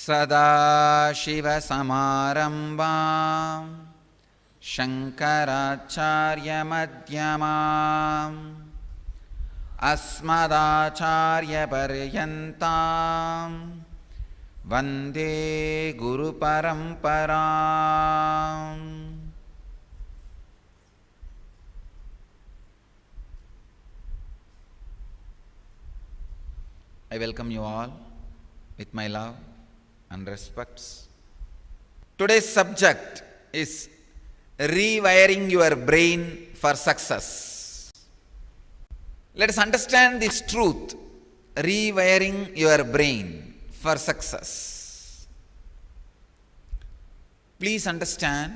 सदाशिवसमारम्भां शङ्कराचार्यमध्यमाम् अस्मदाचार्यपर्यन्तां वन्दे गुरुपरम्पराम्। I welcome you all with my love and respects. Today's subject is rewiring your brain for success. Let us understand this truth, rewiring your brain for success. Please understand,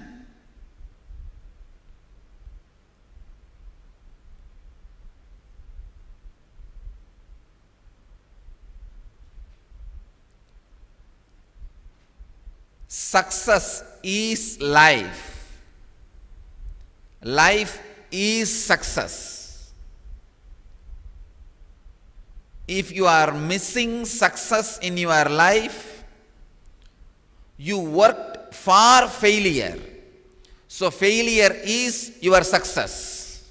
success is life. Life is success. If you are missing success in your life, you worked for failure. So failure is your success.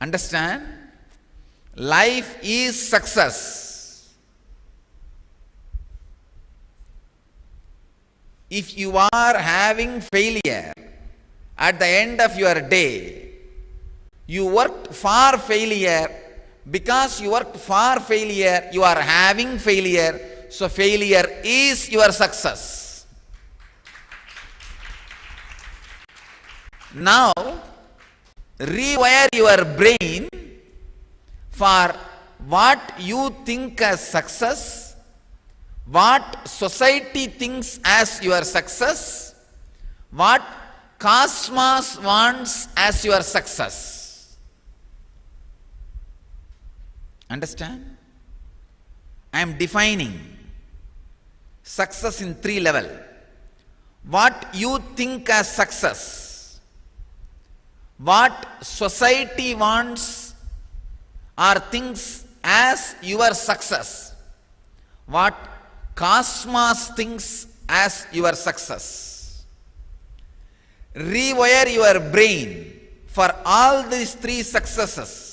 Understand? Life is success. If you are having failure at the end of your day, you worked for failure. Because you worked for failure, you are having failure. So failure is your success. Now, rewire your brain for what you think as success, what society thinks as your success, what cosmos wants as your success. Understand? I am defining success in 3 levels. What you think as success, what society wants or thinks as your success, what cosmos thinks as your success. Rewire your brain for all these 3 successes.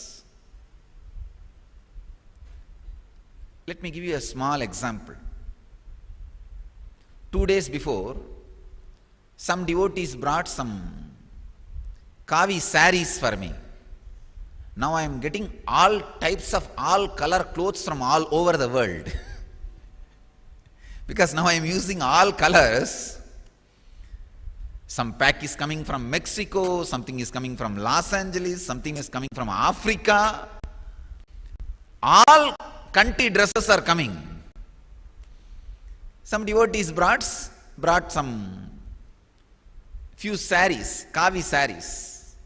Let me give you a small example. 2 days before, some devotees brought some Kavi saris for me. Now I am getting all types of all color clothes from all over the world. Because now I am using all colors. Some pack is coming from Mexico, something is coming from Los Angeles, something is coming from Africa. All country dresses are coming. Some devotees brought some few saris, Kavi saris.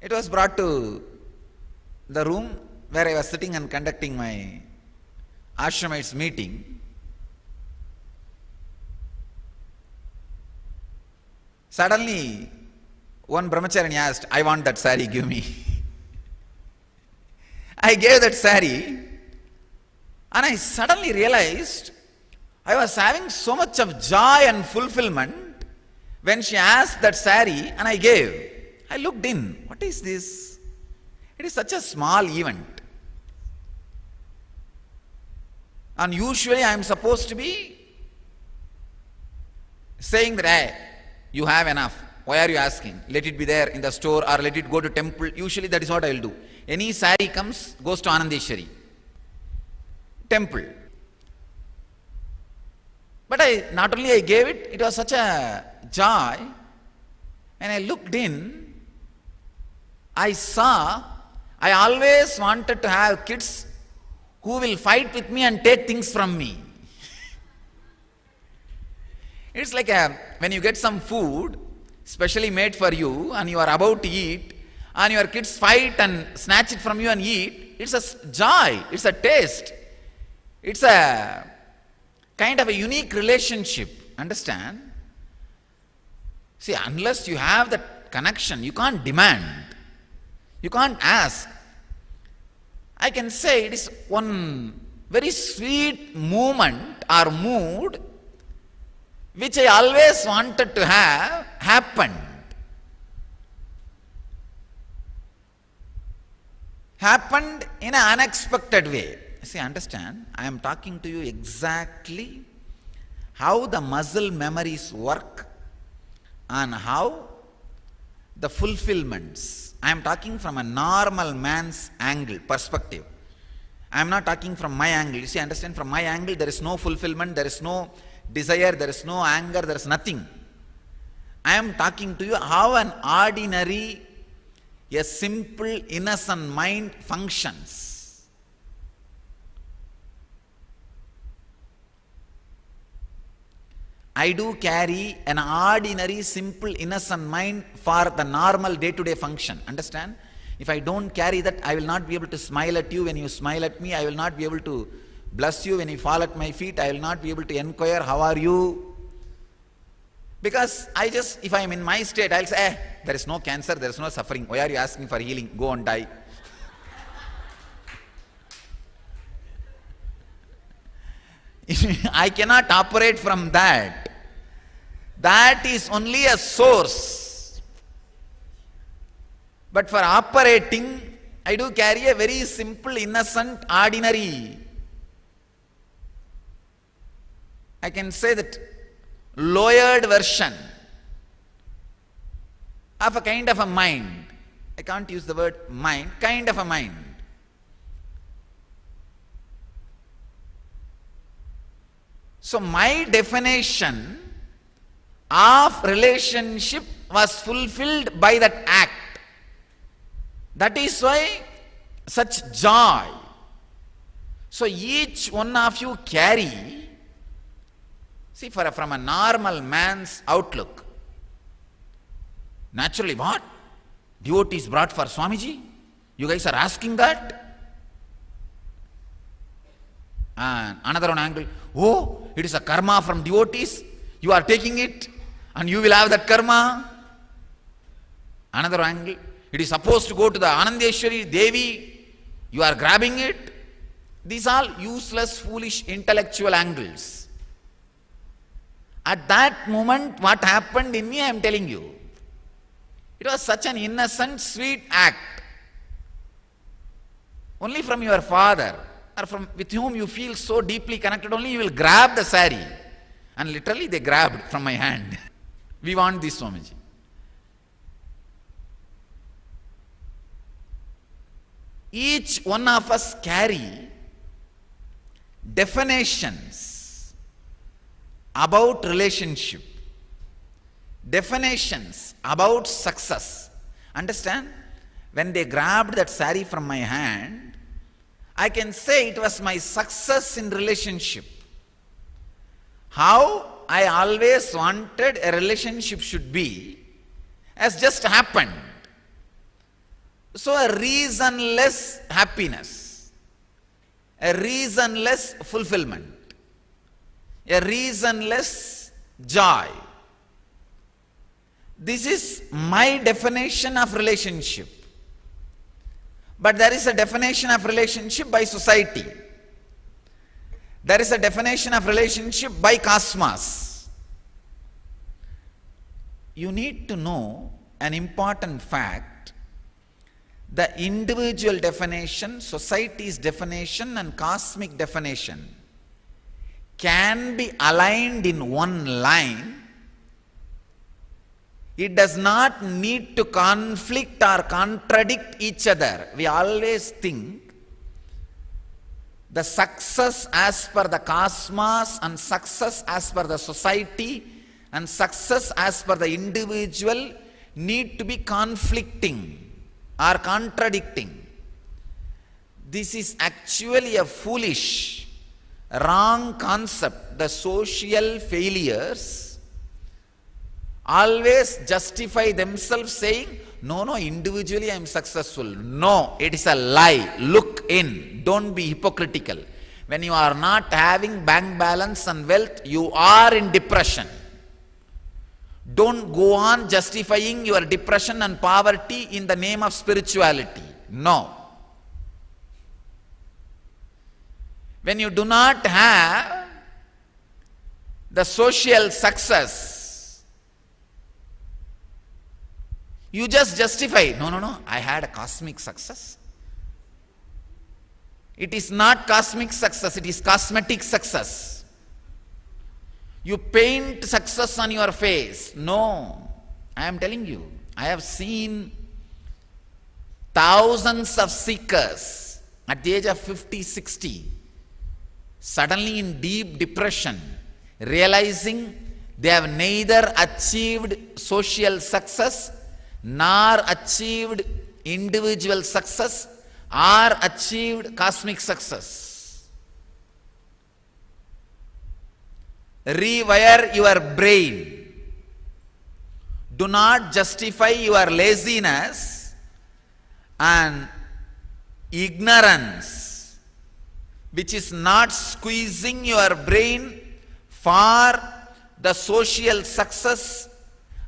It was brought to the room where I was sitting and conducting my Ashramites meeting. Suddenly, one brahmachari asked, "I want that sari, give me." I gave that sari, and I suddenly realized I was having so much of joy and fulfillment when she asked that sari, and I gave. I looked in. What is this? It is such a small event. And usually I am supposed to be saying that, "Hey, you have enough. Why are you asking? Let it be there in the store or let it go to temple." Usually that is what I will do. Any sari comes, goes to Anandeshwari temple. But not only I gave it, it was such a joy. When I looked in, I saw, I always wanted to have kids who will fight with me and take things from me. It's like when you get some food specially made for you and you are about to eat, and your kids fight and snatch it from you and eat. It's a joy, it's a taste, it's a kind of a unique relationship. Understand? See, unless you have that connection, you can't demand, you can't ask. I can say it is one very sweet moment or mood which I always wanted to have happened. Happened in an unexpected way. See, understand, I am talking to you exactly how the muscle memories work and how the fulfillments. I am talking from a normal man's angle, perspective. I am not talking from my angle. You see, understand, from my angle there is no fulfillment, there is no desire, there is no anger, there is nothing. I am talking to you how an ordinary, a simple, innocent mind functions. I do carry an ordinary, simple, innocent mind for the normal day-to-day function. Understand? If I don't carry that, I will not be able to smile at you when you smile at me. I will not be able to bless you when you fall at my feet. I will not be able to inquire, how are you? Because if I am in my state, I will say, there is no cancer, there is no suffering. Why are you asking for healing? Go and die. I cannot operate from that. That is only a source. But for operating, I do carry a very simple, innocent, ordinary. I can say that lowered version of a kind of a mind. I can't use the word mind, kind of a mind. So my definition of relationship was fulfilled by that act. That is why such joy. So each one of you carry, see, from a normal man's outlook, naturally what? Devotees brought for Swamiji? You guys are asking that? And another one angle, oh, it is a karma from devotees, you are taking it and you will have that karma. Another angle, it is supposed to go to the Anandeshwari Devi, you are grabbing it. These are useless, foolish, intellectual angles. At that moment, what happened in me, I am telling you. It was such an innocent, sweet act. Only from your father, or from with whom you feel so deeply connected, only you will grab the sari. And literally they grabbed from my hand. We want this, Swamiji. Each one of us carry definitions about relationship, definitions about success. Understand? When they grabbed that sari from my hand, I can say it was my success in relationship. How I always wanted a relationship should be has just happened. So a reasonless happiness, a reasonless fulfillment, a reasonless joy. This is my definition of relationship. But there is a definition of relationship by society. There is a definition of relationship by cosmos. You need to know an important fact. The individual definition, society's definition and cosmic definition can be aligned in one line. It does not need to conflict or contradict each other. We always think the success as per the cosmos and success as per the society and success as per the individual need to be conflicting or contradicting. This is actually a foolish, wrong concept. The social failures always justify themselves saying, no, individually I am successful. No, it is a lie. Look in. Don't be hypocritical. When you are not having bank balance and wealth, you are in depression. Don't go on justifying your depression and poverty in the name of spirituality. No. when you do not have the social success, you just justify, no, I had a cosmic success. It is not cosmic success, it is cosmetic success. You paint success on your face. No, I am telling you, I have seen thousands of seekers at the age of 50, 60, suddenly in deep depression, realizing they have neither achieved social success nor achieved individual success or achieved cosmic success. Rewire your brain. Do not justify your laziness and ignorance, which is not squeezing your brain for the social success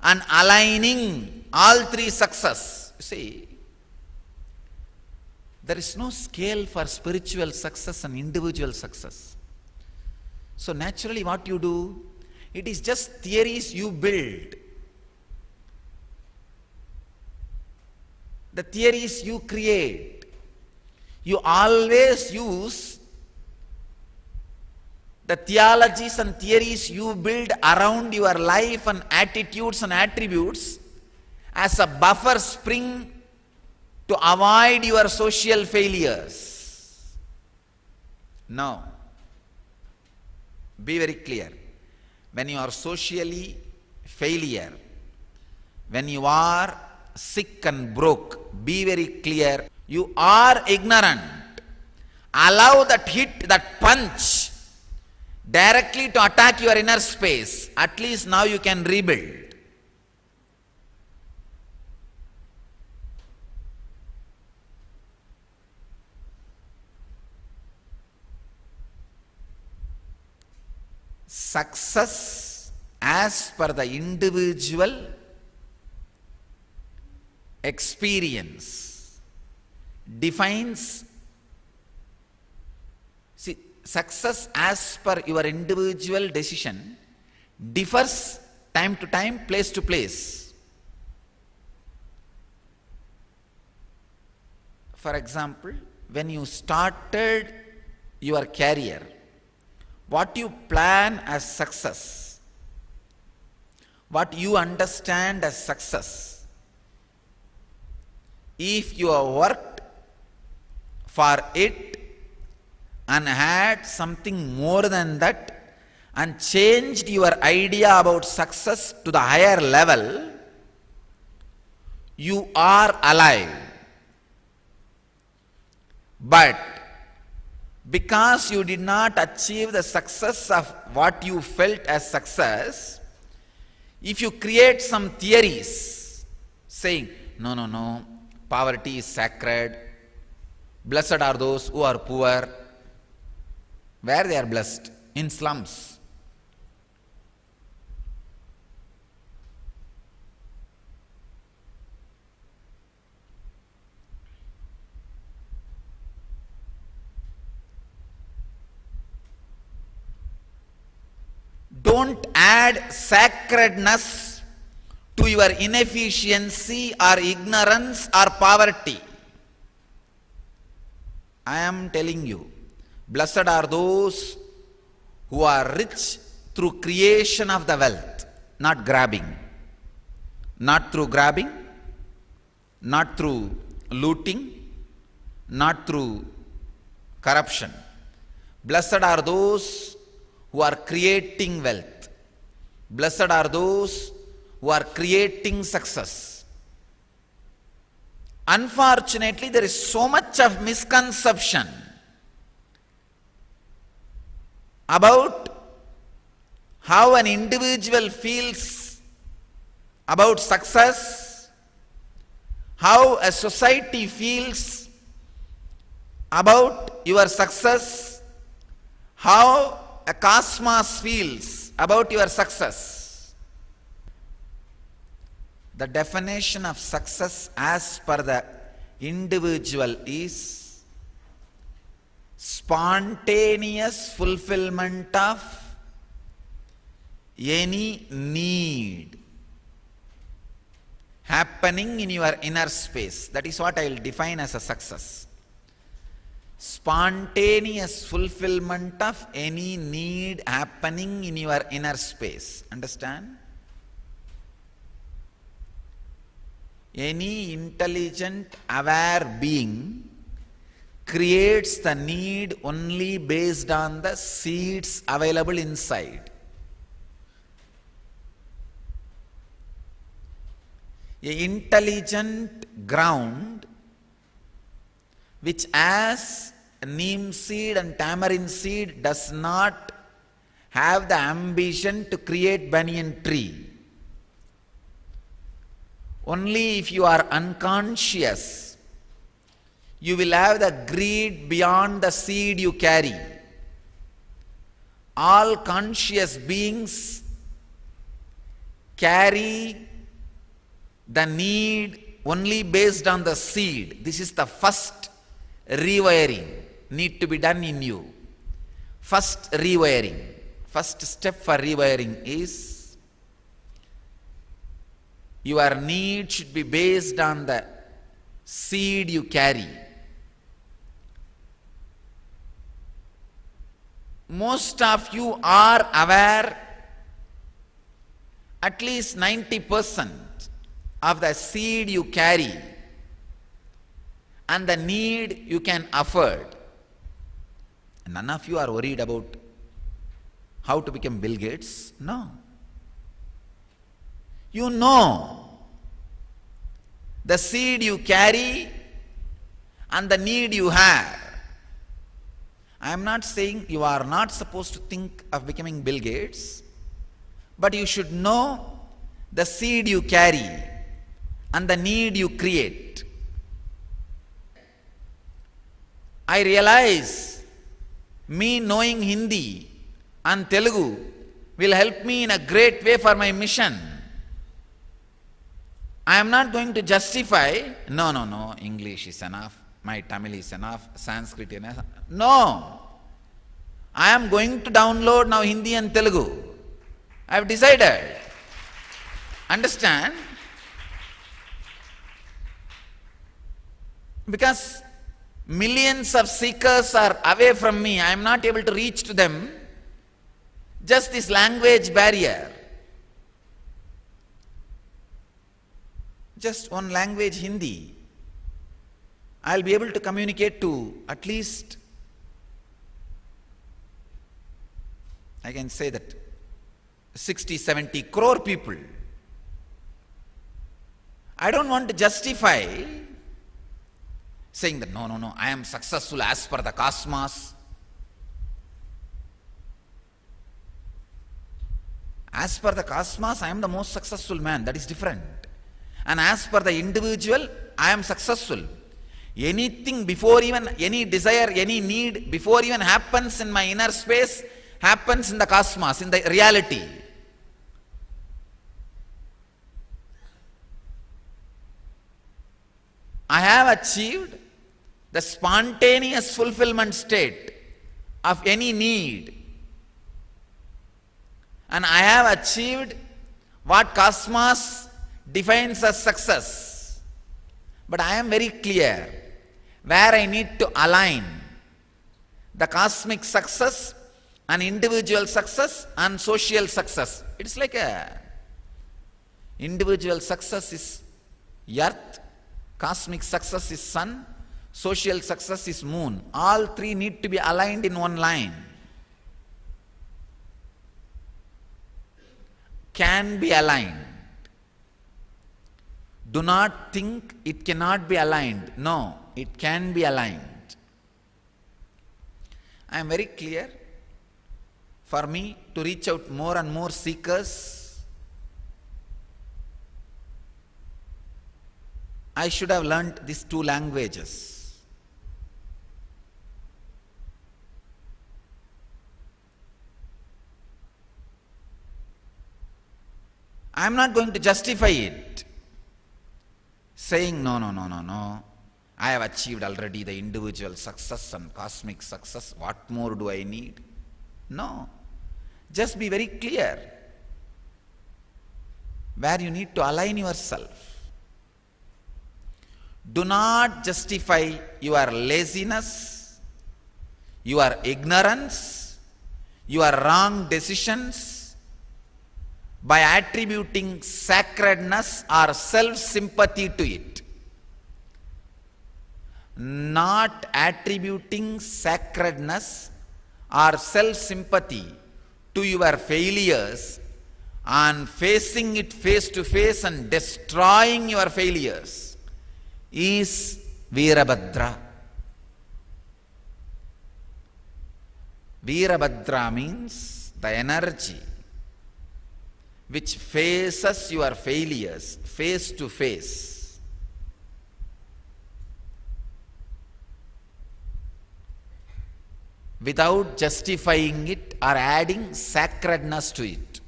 and aligning all three success. You see, there is no scale for spiritual success and individual success. So naturally what you do, it is just theories you build. The theories you create. You always use the theologies and theories you build around your life and attitudes and attributes as a buffer spring to avoid your social failures. No. Be very clear. When you are socially failure, when you are sick and broke, be very clear. You are ignorant. Allow that hit, that punch directly to attack your inner space. At least now you can rebuild. Success as per the individual experience defines. See, success as per your individual decision differs time to time, place to place. For example, when you started your career, what you plan as success, what you understand as success, if you have worked for it and had something more than that and changed your idea about success to the higher level, you are alive. But because you did not achieve the success of what you felt as success, if you create some theories saying, no, poverty is sacred, blessed are those who are poor, where they are blessed? In slums. Don't add sacredness to your inefficiency or ignorance or poverty. I am telling you, blessed are those who are rich through creation of the wealth, not grabbing. Not through grabbing, not through looting, not through corruption. Blessed are those who are creating wealth. Blessed are those who are creating success. Unfortunately, there is so much of misconception about how an individual feels about success, how a society feels about your success, how a cosmos feels about your success. The definition of success as per the individual is spontaneous fulfillment of any need happening in your inner space. That is what I will define as a success. Spontaneous fulfillment of any need happening in your inner space. Understand? Any intelligent, aware being creates the need only based on the seeds available inside. An intelligent ground which as neem seed and tamarind seed does not have the ambition to create banyan tree. Only if you are unconscious, you will have the greed beyond the seed you carry. All conscious beings carry the need only based on the seed. This is the first rewiring need to be done in you. First rewiring, first step for rewiring is your need should be based on the seed you carry. Most of you are aware at least 90% of the seed you carry and the need you can afford. None of you are worried about how to become Bill Gates. No. You know the seed you carry and the need you have. I am not saying you are not supposed to think of becoming Bill Gates, but you should know the seed you carry and the need you create. I realize me knowing Hindi and Telugu will help me in a great way for my mission. I am not going to justify, no, English is enough, my Tamil is enough, Sanskrit is enough. No. I am going to download now Hindi and Telugu. I have decided. Understand? Because millions of seekers are away from me. I am not able to reach to them. Just this language barrier. Just one language, Hindi. I will be able to communicate to at least, I can say that 60-70 crore people. I don't want to justify saying that no, I am successful as per the cosmos. As per the cosmos, I am the most successful man. That is different. And as per the individual, I am successful. Anything before even any desire, any need, before even happens in my inner space, happens in the cosmos, in the reality. I have achieved the spontaneous fulfillment state of any need. And I have achieved what cosmos defines as success. But I am very clear where I need to align the cosmic success and individual success and social success. It's like a individual success is earth, cosmic success is sun, social success is moon. All three need to be aligned in one line. Can be aligned. Do not think it cannot be aligned. No, it can be aligned. I am very clear. For me to reach out more and more seekers, I should have learnt these two languages. I am not going to justify it, saying no. I have achieved already the individual success and cosmic success. What more do I need? No. Just be very clear where you need to align yourself. Do not justify your laziness, your ignorance, your wrong decisions by attributing sacredness or self-sympathy to it. Not attributing sacredness or self-sympathy to your failures and facing it face to face and destroying your failures is Virabhadra. Virabhadra means the energy which faces your failures face to face. Without justifying it or adding sacredness to it.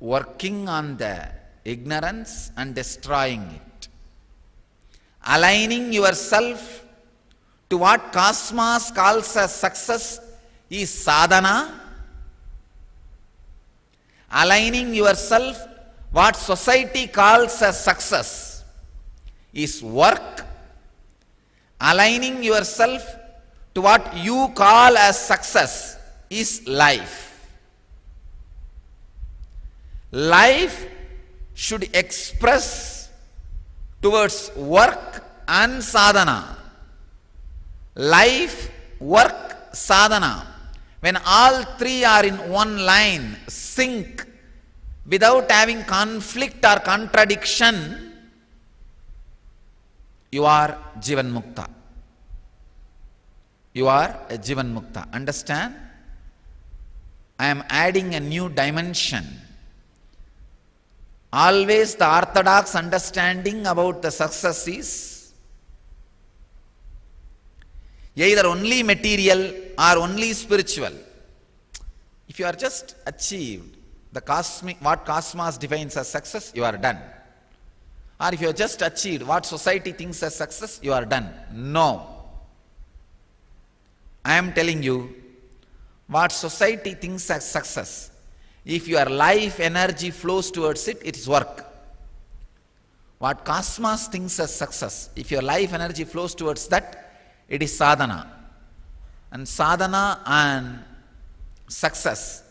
Working on the ignorance and destroying it. Aligning yourself to what Cosmos calls as success is sadhana. Aligning yourself what society calls as success is work. Aligning yourself to what you call as success is life. Life should express towards work and sadhana. Life, work, sadhana. When all three are in one line, sync, without having conflict or contradiction, you are Jivan Mukta. You are a Jivan Mukta. Understand? I am adding a new dimension. Always the orthodox understanding about the success is either only material or only spiritual. If you are just achieved the cosmic, what Cosmos defines as success, you are done. Or if you have just achieved what society thinks as success, you are done. No. I am telling you, what society thinks as success, if your life energy flows towards it, it is work. What Cosmos thinks as success, if your life energy flows towards that, it is sadhana. And sadhana and success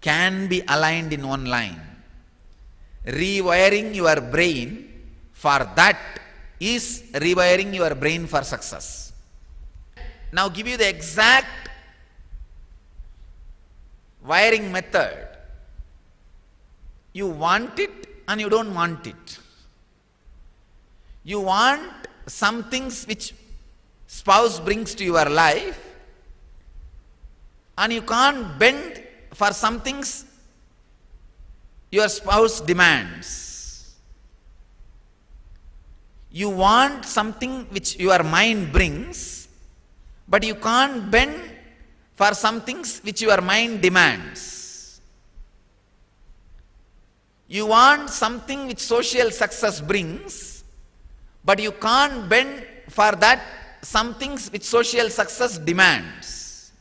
can be aligned in one line. Rewiring your brain for that is rewiring your brain for success. Now give you the exact wiring method. You want it and you don't want it. You want some things which spouse brings to your life and you can't bend for some things your spouse demands. You want something which your mind brings, but you can't bend for some things which your mind demands. You want something which social success brings, but you can't bend for that some things which social success demands.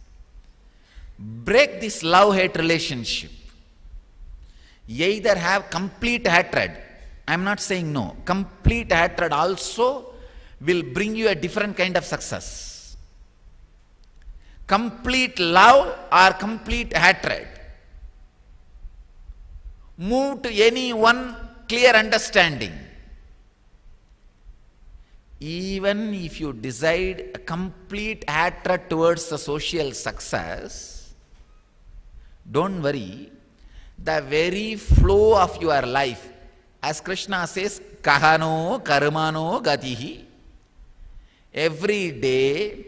Break this love-hate relationship. Either have complete hatred. I am not saying no. Complete hatred also will bring you a different kind of success. Complete love or complete hatred. Move to any one clear understanding. Even if you decide a complete hatred towards the social success, don't worry, the very flow of your life, as Krishna says, kahano karmano gatihi, every day,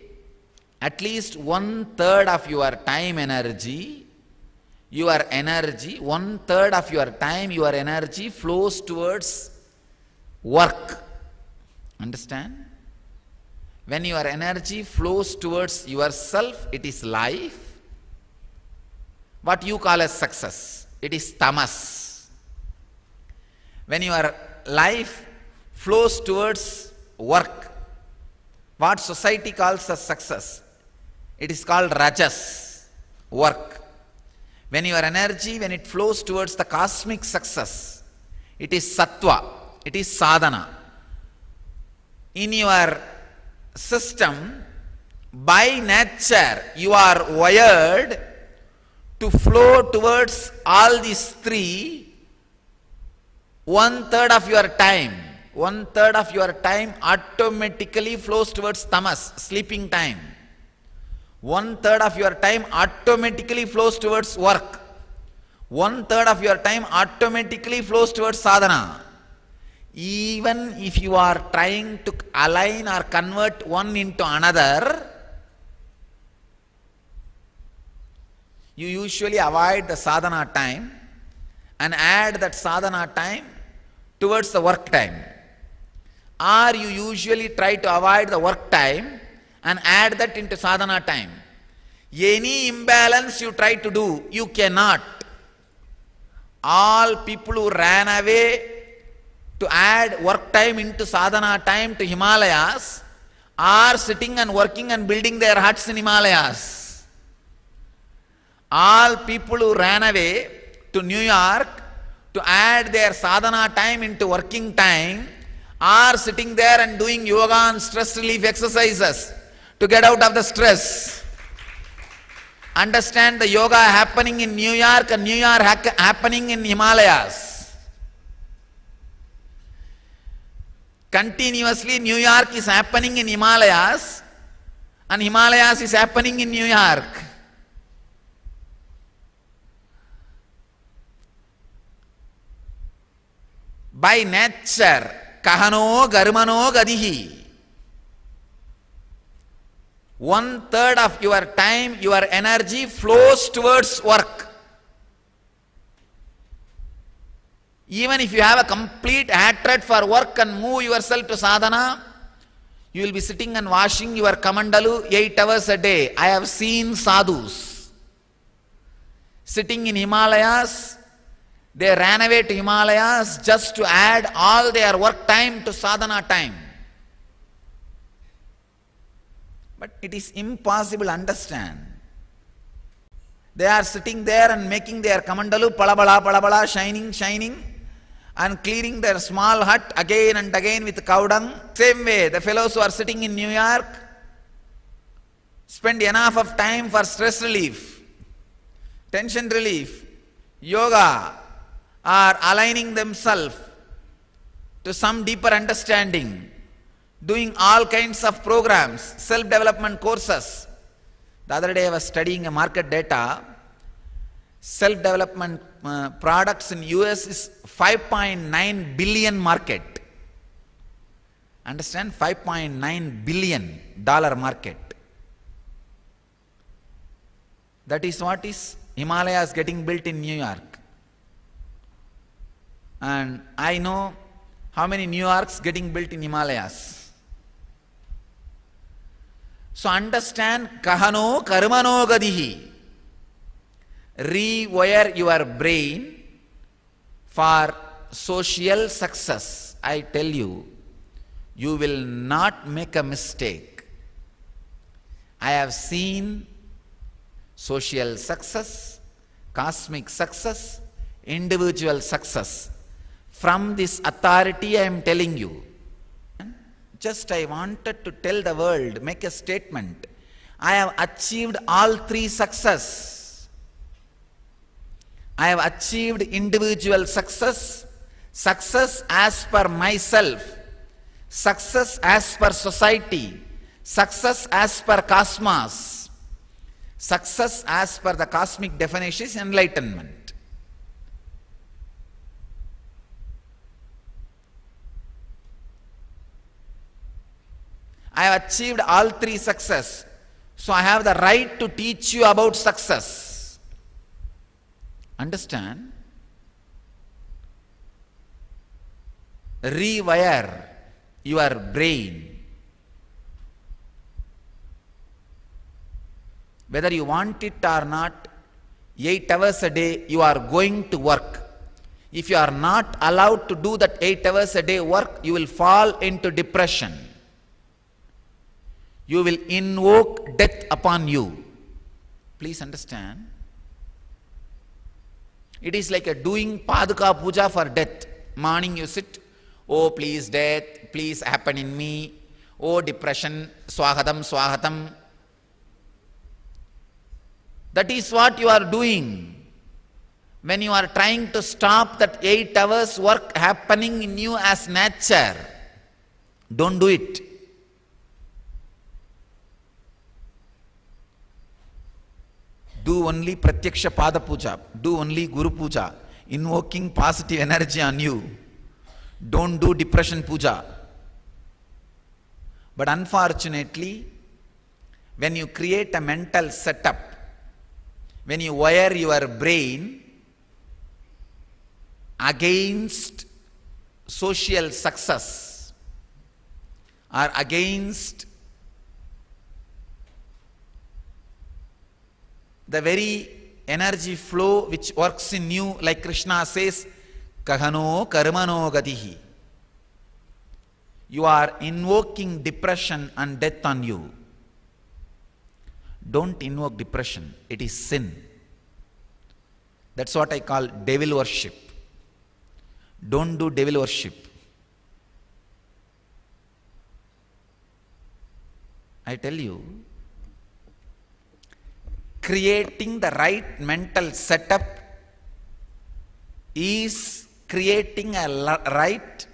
at least 1/3 of your time energy, 1/3 of your time, your energy flows towards work. Understand? When your energy flows towards yourself, it is life. what you call as success. It is tamas. When your life flows towards work, what society calls as success, it is called rajas, work. When your energy, when it flows towards the cosmic success, it is sattva, it is sadhana. In your system, by nature, you are wired to flow towards all these three. 1/3 of your time, 1/3 of your time automatically flows towards tamas, sleeping time. 1/3 of your time automatically flows towards work. 1/3 of your time automatically flows towards sadhana. Even if you are trying to align or convert one into another, you usually avoid the sadhana time and add that sadhana time towards the work time. Or you usually try to avoid the work time and add that into sadhana time. Any imbalance you try to do, you cannot. All people who ran away to add work time into sadhana time to Himalayas are sitting and working and building their huts in Himalayas. All people who ran away to New York to add their sadhana time into working time are sitting there and doing yoga and stress relief exercises to get out of the stress. Understand, the yoga happening in New York and New York happening in Himalayas. Continuously New York is happening in Himalayas and Himalayas is happening in New York. By nature, kahano garmano gadihi. 1/3 of your time, your energy flows towards work. Even if you have a complete hatred for work and move yourself to sadhana, you will be sitting and washing your kamandalu 8 hours a day. I have seen sadhus sitting in Himalayas. They ran away to Himalayas just to add all their work time to sadhana time. But it is impossible to understand. They are sitting there and making their kamandalu palabala, shining, and cleaning their small hut again and again with cow dung. Same way, the fellows who are sitting in New York spend enough of time for stress relief, tension relief, yoga, or aligning themselves to some deeper understanding, doing all kinds of programs, self-development courses. The other day I was studying a market data. Self-development products in US is 5.9 billion market. Understand? $5.9 billion market. That is what is Himalayas getting built in New York. And I know how many New Yorks getting built in Himalayas. So understand, kahano karmano gadihi. Rewire your brain for social success. I tell you, you will not make a mistake. I have seen social success, cosmic success, individual success. From this authority I am telling you. Just I wanted to tell the world, make a statement. I have achieved all three success. I have achieved individual success, success as per myself, success as per society, success as per cosmos, success as per the cosmic definition is enlightenment. I have achieved all three success, so I have the right to teach you about success. Understand? Rewire your brain. Whether you want it or not, 8 hours a day you are going to work. If you are not allowed to do that 8 hours a day work, you will fall into depression. You will invoke death upon you. Please understand. It is like a doing Paduka Puja for death. Morning you sit, oh please death, please happen in me. Oh depression, swahatam, swahatam. That is what you are doing. When you are trying to stop that 8 hours work happening in you as nature, don't do it. Do only Pratyaksha Pada Puja. Do only Guru Puja, invoking positive energy on you. Don't do depression puja. But unfortunately, when you create a mental setup, when you wire your brain against social success or against the very energy flow which works in you, like Krishna says, kahano karmano gatihi. You are invoking depression and death on you. Don't invoke depression. It is sin. That's what I call devil worship. Don't do devil worship. I tell you, creating the right mental setup is creating a right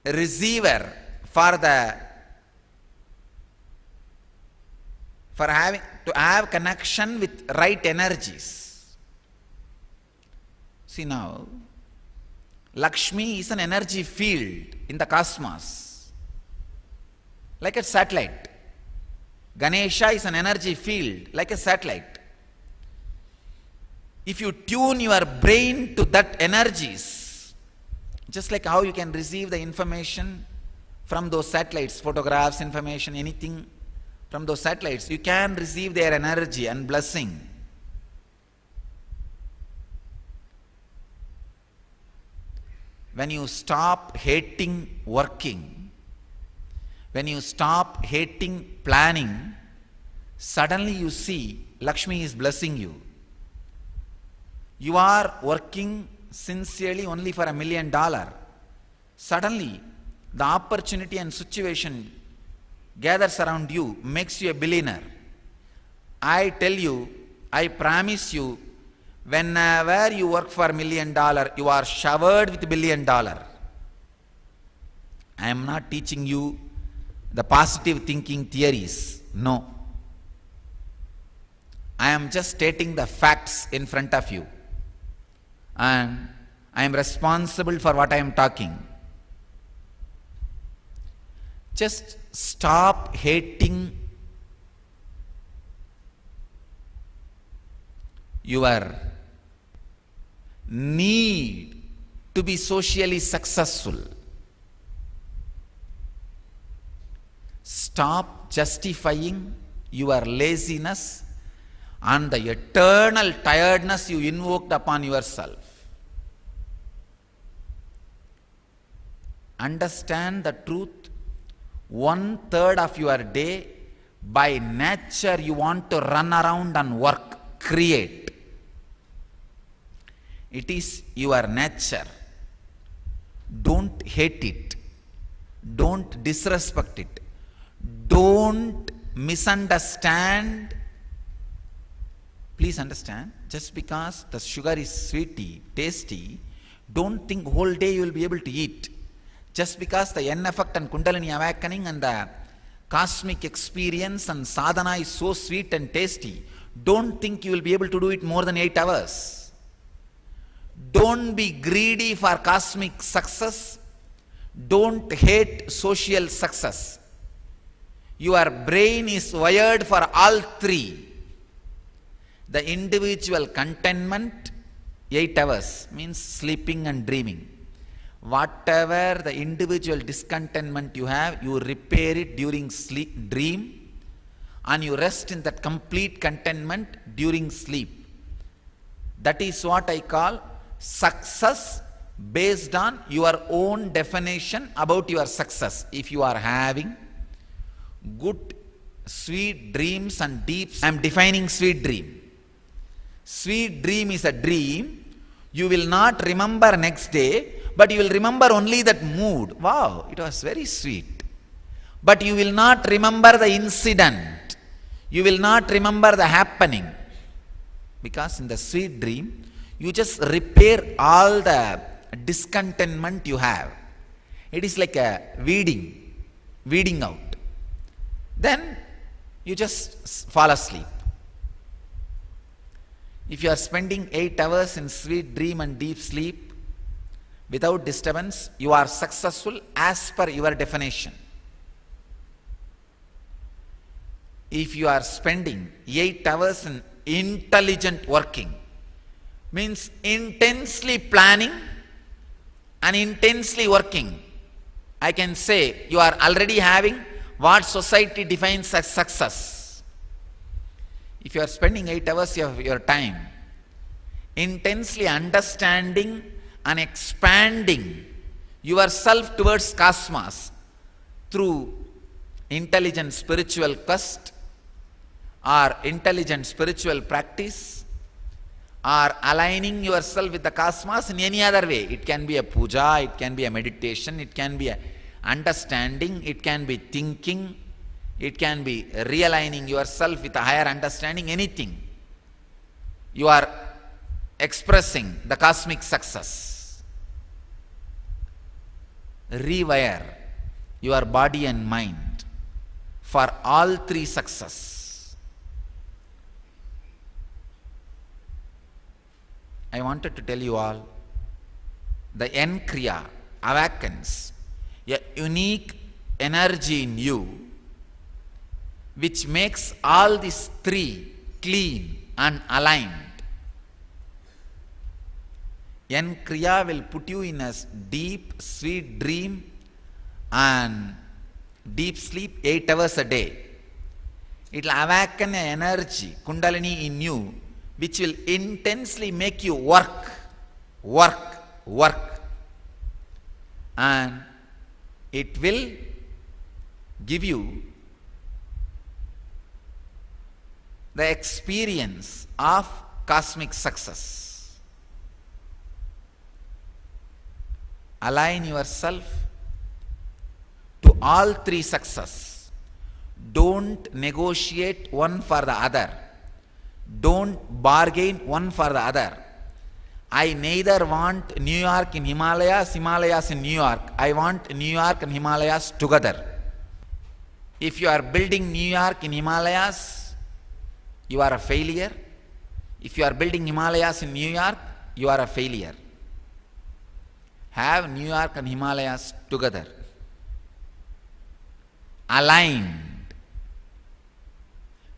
receiver for having to have connection with right energies. See now, Lakshmi is an energy field in the cosmos, like a satellite. Ganesha is an energy field, like a satellite. If you tune your brain to that energies, just like how you can receive the information from those satellites, photographs, information, anything from those satellites, you can receive their energy and blessing. When you stop hating working, when you stop hating planning, suddenly you see Lakshmi is blessing you. You are working sincerely only for $1 million. Suddenly, the opportunity and situation gathers around you, makes you a billionaire. I tell you, I promise you, whenever you work for $1 million, you are showered with $1 billion. I am not teaching you the positive thinking theories. No. I am just stating the facts in front of you. And I am responsible for what I am talking. Just stop hating your need to be socially successful. Stop justifying your laziness and the eternal tiredness you invoked upon yourself. Understand the truth. 1/3 of your day, by nature you want to run around and work, create. It is your nature. Don't hate it. Don't disrespect it. Don't misunderstand. Please understand, just because the sugar is sweety, tasty, don't think whole day you will be able to eat. Just because the N effect and Kundalini awakening and the cosmic experience and sadhana is so sweet and tasty, don't think you will be able to do it more than 8 hours. Don't be greedy for cosmic success. Don't hate social success. Your brain is wired for all three. The individual contentment, 8 hours, means sleeping and dreaming. Whatever the individual discontentment you have, you repair it during sleep, dream, and you rest in that complete contentment during sleep. That is what I call success based on your own definition about your success. If you are having good, sweet dreams and deep, I am defining sweet dream. Sweet dream is a dream you will not remember next day, but you will remember only that mood. Wow, it was very sweet. But you will not remember the incident. You will not remember the happening. Because in the sweet dream, you just repair all the discontentment you have. It is like a weeding out. Then you just fall asleep. If you are spending 8 hours in sweet dream and deep sleep without disturbance, you are successful as per your definition. If you are spending 8 hours in intelligent working, means intensely planning and intensely working, I can say you are already having what society defines as success. If you are spending 8 hours of your time intensely understanding and expanding yourself towards cosmos through intelligent spiritual quest or intelligent spiritual practice, or aligning yourself with the cosmos in any other way. It can be a puja, it can be a meditation, it can be a understanding, it can be thinking, it can be realigning yourself with a higher understanding, anything. You are expressing the cosmic success. Rewire your body and mind for all three success. I wanted to tell you all, the N-Kriya awakens a unique energy in you which makes all these three clean and aligned. N-Kriya will put you in a deep, sweet dream and deep sleep 8 hours a day. It will awaken an energy, Kundalini in you, which will intensely make you work. And it will give you the experience of cosmic success. Align yourself to all three success. Don't negotiate one for the other. Don't bargain one for the other. I neither want New York in Himalayas, Himalayas in New York. I want New York and Himalayas together. If you are building New York in Himalayas, you are a failure. If you are building Himalayas in New York, you are a failure. Have New York and Himalayas together, aligned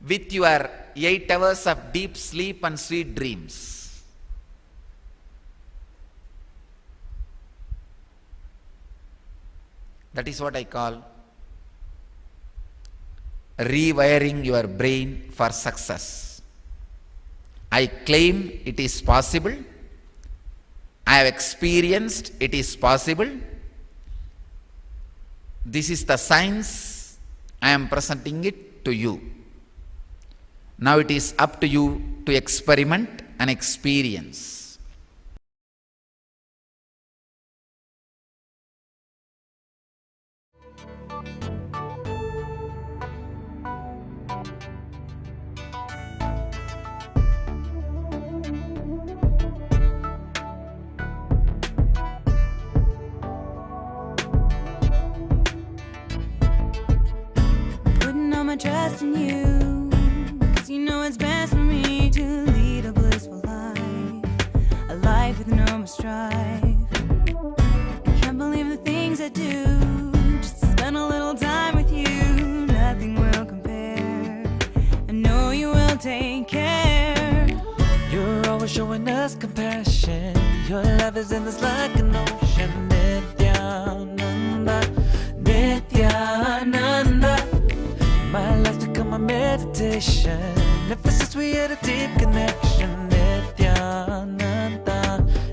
with your 8 hours of deep sleep and sweet dreams. That is what I call rewiring your brain for success. I claim it is possible. I have experienced it is possible. This is the science. I am presenting it to you. Now it is up to you to experiment and experience. Putting all my trust in you, 'cause you know it's best for me to lead a blissful life, a life with no more strife. I can't believe the things I do, just to spend a little time with you. Nothing will compare. I know you will take care. You're always showing us compassion. Your love is endless like an ocean. Nityananda, Nityananda. My life's become a meditation. we had a deep connection. Nityananda,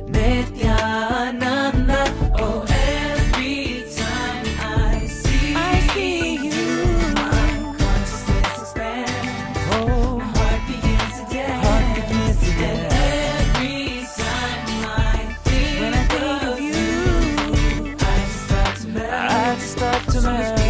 Nityananda. Oh, every time I see you, my consciousness expands. Oh, my heart begins to dance. And every time when I think of you, I just start to melt.